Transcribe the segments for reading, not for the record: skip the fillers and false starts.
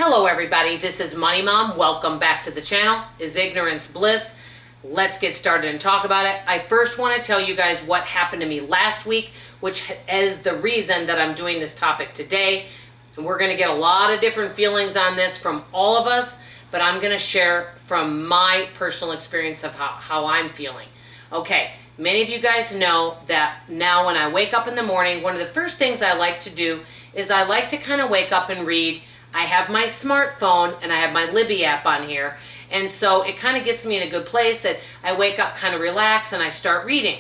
Hello everybody, this is Money Mom. Welcome back to the channel. Is ignorance bliss? Let's get started and talk about it. I first want to tell you guys what happened to me last week, which is the reason that I'm doing this topic today. And we're going to get a lot of different feelings on this from all of us, but I'm going to share from my personal experience of how I'm feeling. Okay, many of you guys know that now when I wake up in the morning, one of the first things I like to do is I like to kind of wake up and read. I have my smartphone and I have my Libby app on here, and so it kind of gets me in a good place that I wake up kind of relaxed and I start reading.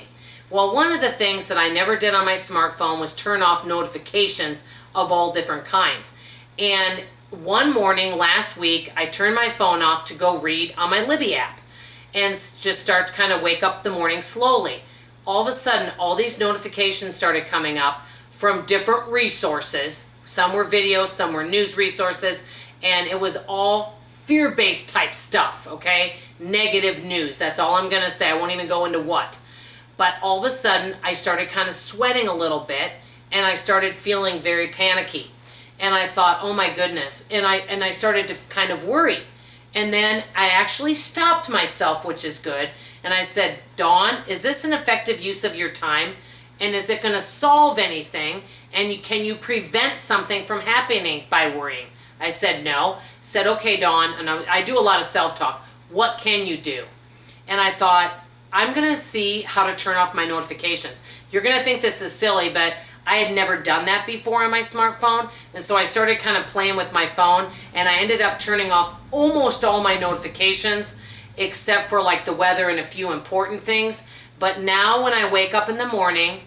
Well, one of the things that I never did on my smartphone was turn off notifications of all different kinds. And one morning last week, I turned my phone off to go read on my Libby app and just start to kind of wake up the morning slowly. All of a sudden, all these notifications started coming up from different resources. Some were videos, some were news resources, and it was all fear-based type stuff, okay? Negative news, that's all I'm gonna say. I won't even go into what. But all of a sudden, I started kind of sweating a little bit, and I started feeling very panicky. And I thought, oh my goodness, and I started to kind of worry. And then I actually stopped myself, which is good, and I said, Dawn, is this an effective use of your time? And is it going to solve anything? And can you prevent something from happening by worrying? I said no. Said, okay, Dawn, and I do a lot of self-talk. What can you do? And I thought, I'm going to see how to turn off my notifications. You're going to think this is silly, but I had never done that before on my smartphone. And so I started kind of playing with my phone, and I ended up turning off almost all my notifications, except for like the weather and a few important things. But now when I wake up in the morning,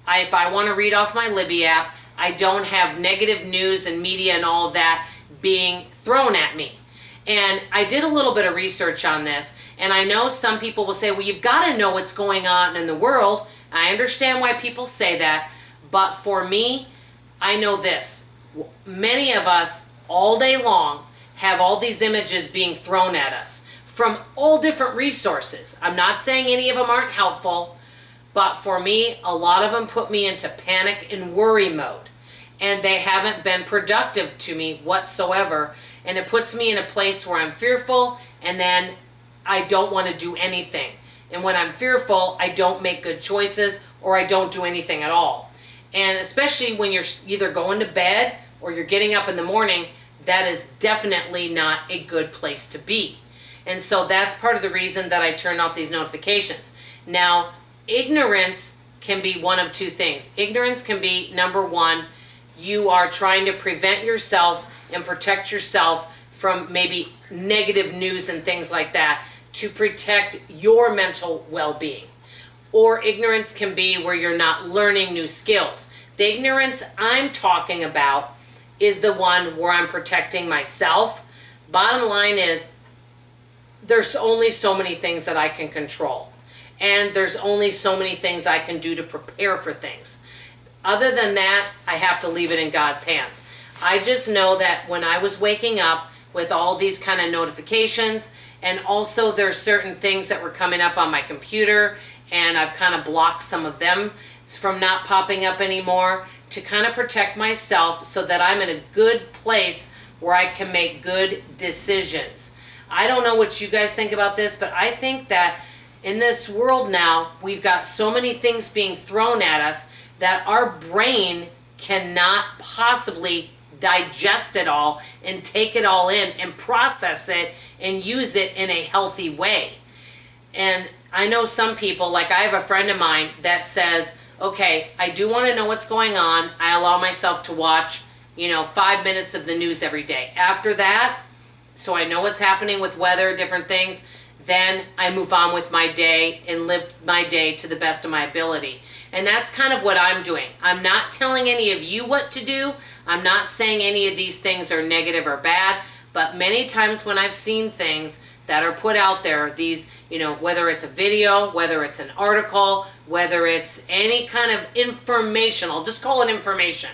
if I want to read off my Libby app, I don't have negative news and media and all that being thrown at me. And I did a little bit of research on this, and I know some people will say, well, you've got to know what's going on in the world. I understand why people say that, but for me, I know this. Many of us all day long have all these images being thrown at us from all different resources. I'm not saying any of them aren't helpful, but for me, a lot of them put me into panic and worry mode, and they haven't been productive to me whatsoever, and it puts me in a place where I'm fearful, and then I don't want to do anything. And when I'm fearful, I don't make good choices, or I don't do anything at all. And especially when you're either going to bed or you're getting up in the morning, that is definitely not a good place to be. And so that's part of the reason that I turned off these notifications. Now, ignorance can be one of two things. Ignorance can be, number one, you are trying to prevent yourself and protect yourself from maybe negative news and things like that to protect your mental well-being. Or ignorance can be where you're not learning new skills. The ignorance I'm talking about is the one where I'm protecting myself. Bottom line is, there's only so many things that I can control. And there's only so many things I can do to prepare for things. Other than that, I have to leave it in God's hands. I just know that when I was waking up with all these kind of notifications, and also there's certain things that were coming up on my computer, and I've kind of blocked some of them from not popping up anymore to kind of protect myself so that I'm in a good place where I can make good decisions. I don't know what you guys think about this, but I think that in this world now, we've got so many things being thrown at us that our brain cannot possibly digest it all and take it all in and process it and use it in a healthy way. And I know some people, like I have a friend of mine that says, okay, I do want to know what's going on. I allow myself to watch, 5 minutes of the news every day. After that, so I know what's happening with weather, different things, then I move on with my day and live my day to the best of my ability. And that's kind of what I'm doing. I'm not telling any of you what to do. I'm not saying any of these things are negative or bad, but many times when I've seen things that are put out there, these, whether it's a video, whether it's an article, whether it's any kind of information, I'll just call it information.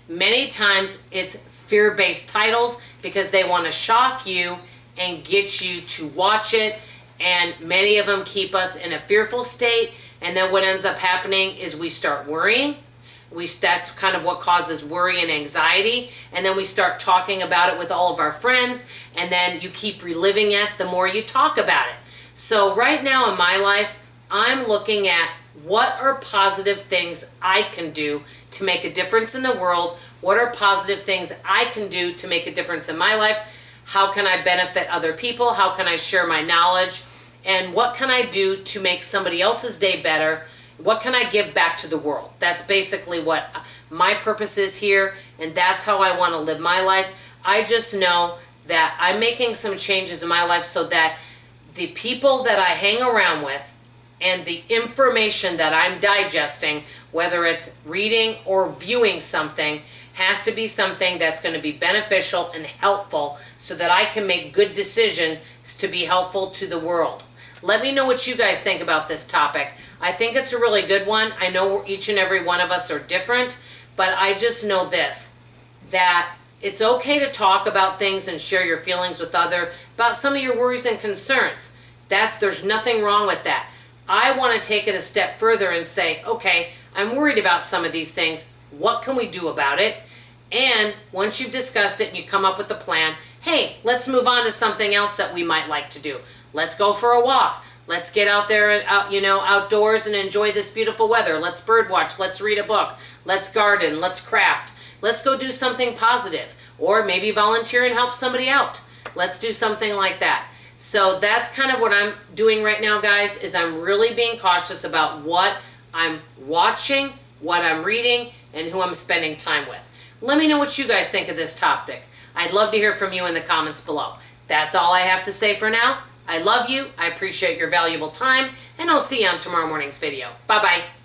Many times it's fear-based titles because they want to shock you and get you to watch it, and many of them keep us in a fearful state, and then what ends up happening is we start worrying, That's kind of what causes worry and anxiety. And then we start talking about it with all of our friends, and then you keep reliving it the more you talk about it. So right now in my life, I'm looking at what are positive things I can do to make a difference in the world. What are positive things I can do to make a difference in my life? How can I benefit other people? How can I share my knowledge? And what can I do to make somebody else's day better? What can I give back to the world? That's basically what my purpose is here, and that's how I want to live my life. I just know that I'm making some changes in my life so that the people that I hang around with and the information that I'm digesting, whether it's reading or viewing something, has to be something that's going to be beneficial and helpful so that I can make good decisions to be helpful to the world. Let me know what you guys think about this topic. I think it's a really good one. I know each and every one of us are different, but I just know this, that it's okay to talk about things and share your feelings with about some of your worries and concerns. There's nothing wrong with that. I want to take it a step further and say, okay, I'm worried about some of these things. What can we do about it? And once you've discussed it and you come up with a plan, hey, let's move on to something else that we might like to do. Let's go for a walk. Let's get out there and outdoors and enjoy this beautiful weather. Let's bird watch. Let's read a book. Let's garden. Let's craft. Let's go do something positive, or maybe volunteer and help somebody out. Let's do something like that. So that's kind of what I'm doing right now, guys, is I'm really being cautious about what I'm watching, what I'm reading, and who I'm spending time with. Let me know what you guys think of this topic. I'd love to hear from you in the comments below. That's all I have to say for now. I love you, I appreciate your valuable time, and I'll see you on tomorrow morning's video. Bye-bye.